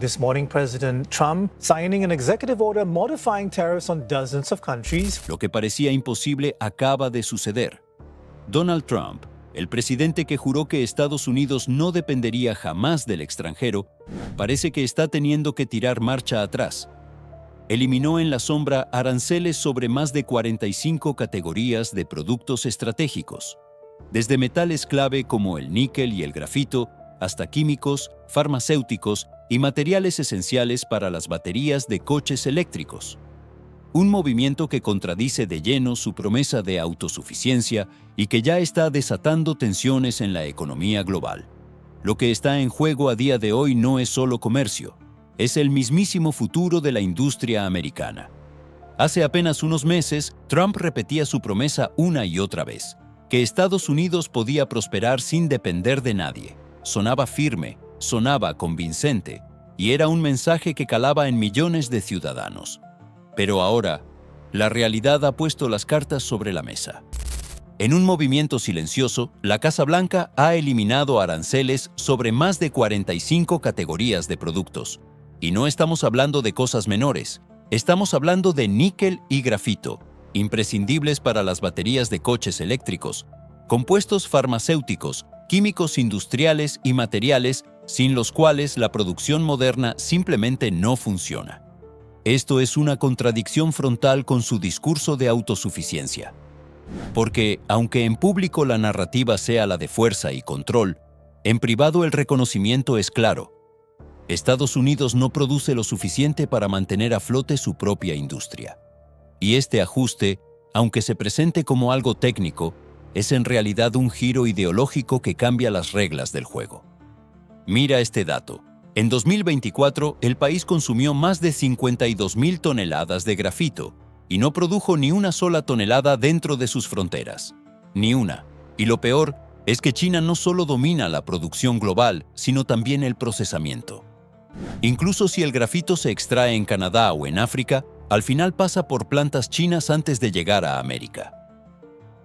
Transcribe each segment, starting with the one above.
This morning, President Trump signing an executive order modifying tariffs on dozens of countries. Lo que parecía imposible acaba de suceder. Donald Trump, el presidente que juró que Estados Unidos no dependería jamás del extranjero, parece que está teniendo que tirar marcha atrás. Eliminó en la sombra aranceles sobre más de 45 categorías de productos estratégicos, desde metales clave como el níquel y el grafito, hasta químicos, farmacéuticos y materiales esenciales para las baterías de coches eléctricos. Un movimiento que contradice de lleno su promesa de autosuficiencia y que ya está desatando tensiones en la economía global. Lo que está en juego a día de hoy no es solo comercio, es el mismísimo futuro de la industria americana. Hace apenas unos meses, Trump repetía su promesa una y otra vez, que Estados Unidos podía prosperar sin depender de nadie. Sonaba firme, sonaba convincente, y era un mensaje que calaba en millones de ciudadanos. Pero ahora, la realidad ha puesto las cartas sobre la mesa. En un movimiento silencioso, la Casa Blanca ha eliminado aranceles sobre más de 45 categorías de productos. Y no estamos hablando de cosas menores, estamos hablando de níquel y grafito, imprescindibles para las baterías de coches eléctricos, compuestos farmacéuticos, químicos industriales y materiales sin los cuales la producción moderna simplemente no funciona. Esto es una contradicción frontal con su discurso de autosuficiencia. Porque, aunque en público la narrativa sea la de fuerza y control, en privado el reconocimiento es claro. Estados Unidos no produce lo suficiente para mantener a flote su propia industria. Y este ajuste, aunque se presente como algo técnico, es en realidad un giro ideológico que cambia las reglas del juego. Mira este dato. En 2024, el país consumió más de 52,000 toneladas de grafito y no produjo ni una sola tonelada dentro de sus fronteras. Ni una. Y lo peor es que China no solo domina la producción global, sino también el procesamiento. Incluso si el grafito se extrae en Canadá o en África, al final pasa por plantas chinas antes de llegar a América.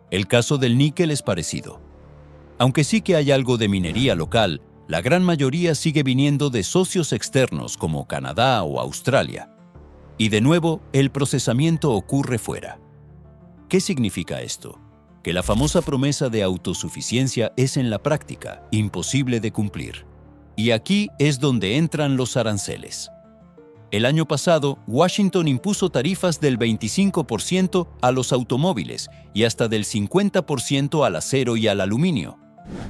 El caso del níquel es parecido. Aunque sí que hay algo de minería local, la gran mayoría sigue viniendo de socios externos como Canadá o Australia. Y de nuevo, el procesamiento ocurre fuera. ¿Qué significa esto? Que la famosa promesa de autosuficiencia es en la práctica imposible de cumplir. Y aquí es donde entran los aranceles. El año pasado, Washington impuso tarifas del 25% a los automóviles y hasta del 50% al acero y al aluminio.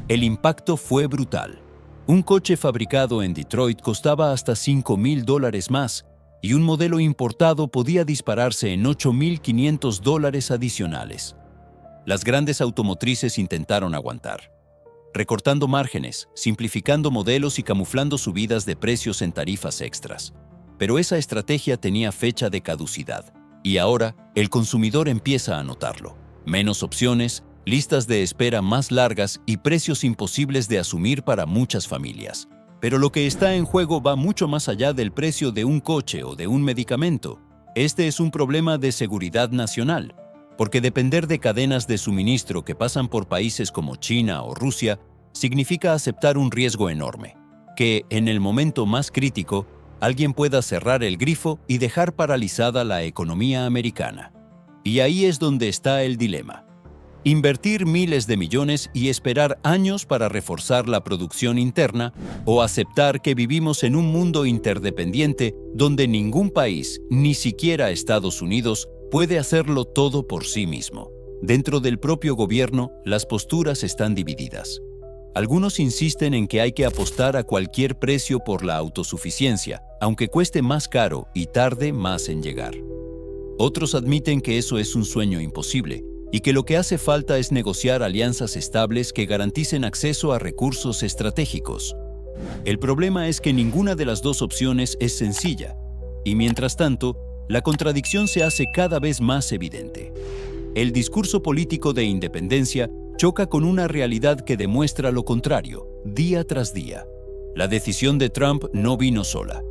El impacto fue brutal. Un coche fabricado en Detroit costaba hasta $5,000 más y un modelo importado podía dispararse en $8,500 adicionales. Las grandes automotrices intentaron aguantar, recortando márgenes, simplificando modelos y camuflando subidas de precios en tarifas extras. Pero esa estrategia tenía fecha de caducidad, y ahora el consumidor empieza a notarlo. Menos opciones, listas de espera más largas y precios imposibles de asumir para muchas familias. Pero lo que está en juego va mucho más allá del precio de un coche o de un medicamento. Este es un problema de seguridad nacional, porque depender de cadenas de suministro que pasan por países como China o Rusia significa aceptar un riesgo enorme, que en el momento más crítico, alguien pueda cerrar el grifo y dejar paralizada la economía americana. Y ahí es donde está el dilema. Invertir miles de millones y esperar años para reforzar la producción interna o aceptar que vivimos en un mundo interdependiente donde ningún país, ni siquiera Estados Unidos, puede hacerlo todo por sí mismo. Dentro del propio gobierno, las posturas están divididas. Algunos insisten en que hay que apostar a cualquier precio por la autosuficiencia, aunque cueste más caro y tarde más en llegar. Otros admiten que eso es un sueño imposible y que lo que hace falta es negociar alianzas estables que garanticen acceso a recursos estratégicos. El problema es que ninguna de las dos opciones es sencilla, y mientras tanto, la contradicción se hace cada vez más evidente. El discurso político de independencia choca con una realidad que demuestra lo contrario, día tras día. La decisión de Trump no vino sola.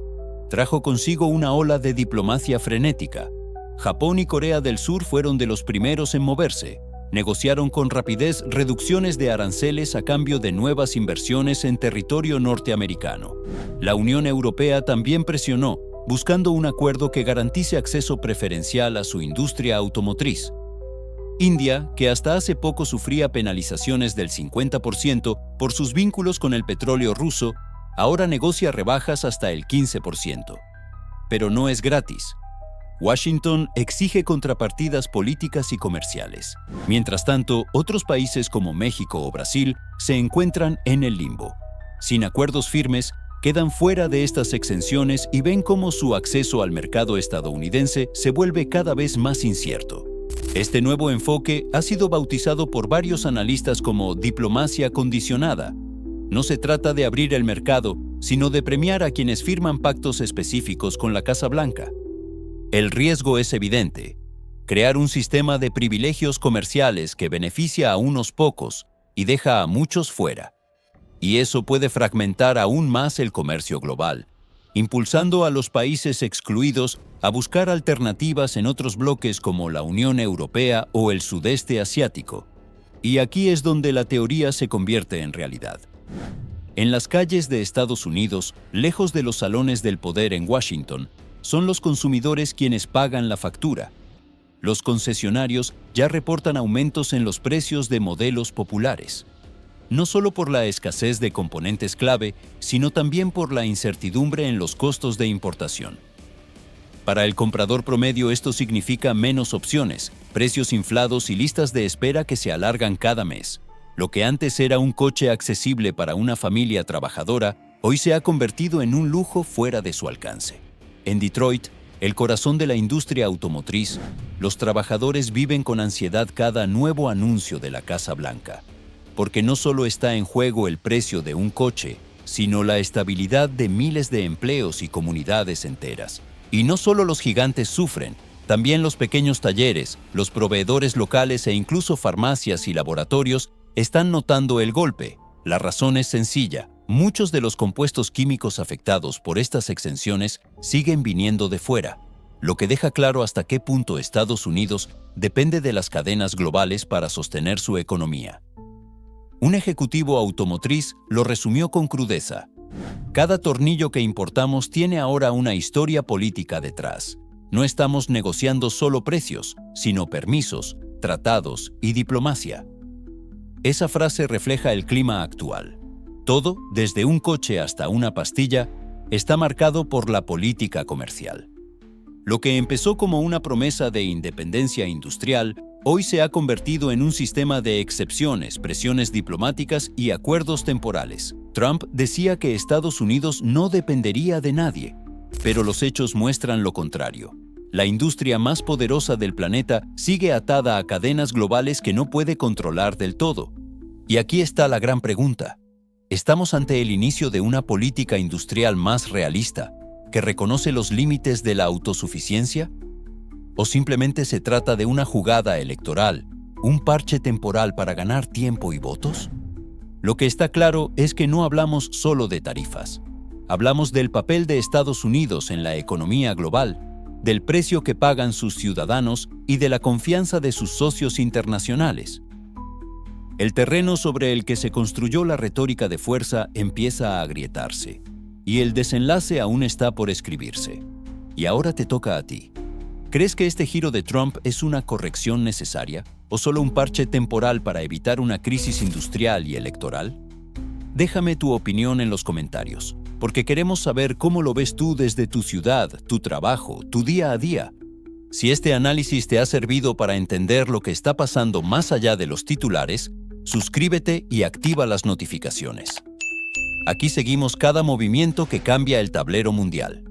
Trajo consigo una ola de diplomacia frenética. Japón y Corea del Sur fueron de los primeros en moverse, negociaron con rapidez reducciones de aranceles a cambio de nuevas inversiones en territorio norteamericano. La Unión Europea también presionó, buscando un acuerdo que garantice acceso preferencial a su industria automotriz. India, que hasta hace poco sufría penalizaciones del 50% por sus vínculos con el petróleo ruso, ahora negocia rebajas hasta el 15%. Pero no es gratis. Washington exige contrapartidas políticas y comerciales. Mientras tanto, otros países como México o Brasil se encuentran en el limbo. Sin acuerdos firmes, quedan fuera de estas exenciones y ven cómo su acceso al mercado estadounidense se vuelve cada vez más incierto. Este nuevo enfoque ha sido bautizado por varios analistas como diplomacia condicionada. No se trata de abrir el mercado, sino de premiar a quienes firman pactos específicos con la Casa Blanca. El riesgo es evidente: crear un sistema de privilegios comerciales que beneficia a unos pocos y deja a muchos fuera. Y eso puede fragmentar aún más el comercio global, impulsando a los países excluidos a buscar alternativas en otros bloques como la Unión Europea o el sudeste asiático. Y aquí es donde la teoría se convierte en realidad. En las calles de Estados Unidos, lejos de los salones del poder en Washington, son los consumidores quienes pagan la factura. Los concesionarios ya reportan aumentos en los precios de modelos populares. No solo por la escasez de componentes clave, sino también por la incertidumbre en los costos de importación. Para el comprador promedio esto significa menos opciones, precios inflados y listas de espera que se alargan cada mes. Lo que antes era un coche accesible para una familia trabajadora, hoy se ha convertido en un lujo fuera de su alcance. En Detroit, el corazón de la industria automotriz, los trabajadores viven con ansiedad cada nuevo anuncio de la Casa Blanca, porque no solo está en juego el precio de un coche, sino la estabilidad de miles de empleos y comunidades enteras. Y no solo los gigantes sufren, también los pequeños talleres, los proveedores locales e incluso farmacias y laboratorios están notando el golpe. La razón es sencilla: muchos de los compuestos químicos afectados por estas exenciones siguen viniendo de fuera, lo que deja claro hasta qué punto Estados Unidos depende de las cadenas globales para sostener su economía. Un ejecutivo automotriz lo resumió con crudeza: cada tornillo que importamos tiene ahora una historia política detrás. No estamos negociando solo precios, sino permisos, tratados y diplomacia. Esa frase refleja el clima actual. Todo, desde un coche hasta una pastilla, está marcado por la política comercial. Lo que empezó como una promesa de independencia industrial, hoy se ha convertido en un sistema de excepciones, presiones diplomáticas y acuerdos temporales. Trump decía que Estados Unidos no dependería de nadie, pero los hechos muestran lo contrario. La industria más poderosa del planeta sigue atada a cadenas globales que no puede controlar del todo. Y aquí está la gran pregunta: ¿estamos ante el inicio de una política industrial más realista, que reconoce los límites de la autosuficiencia? ¿O simplemente se trata de una jugada electoral, un parche temporal para ganar tiempo y votos? Lo que está claro es que no hablamos solo de tarifas. Hablamos del papel de Estados Unidos en la economía global, del precio que pagan sus ciudadanos y de la confianza de sus socios internacionales. El terreno sobre el que se construyó la retórica de fuerza empieza a agrietarse, y el desenlace aún está por escribirse. Y ahora te toca a ti. ¿Crees que este giro de Trump es una corrección necesaria o solo un parche temporal para evitar una crisis industrial y electoral? Déjame tu opinión en los comentarios, porque queremos saber cómo lo ves tú desde tu ciudad, tu trabajo, tu día a día. Si este análisis te ha servido para entender lo que está pasando más allá de los titulares, suscríbete y activa las notificaciones. Aquí seguimos cada movimiento que cambia el tablero mundial.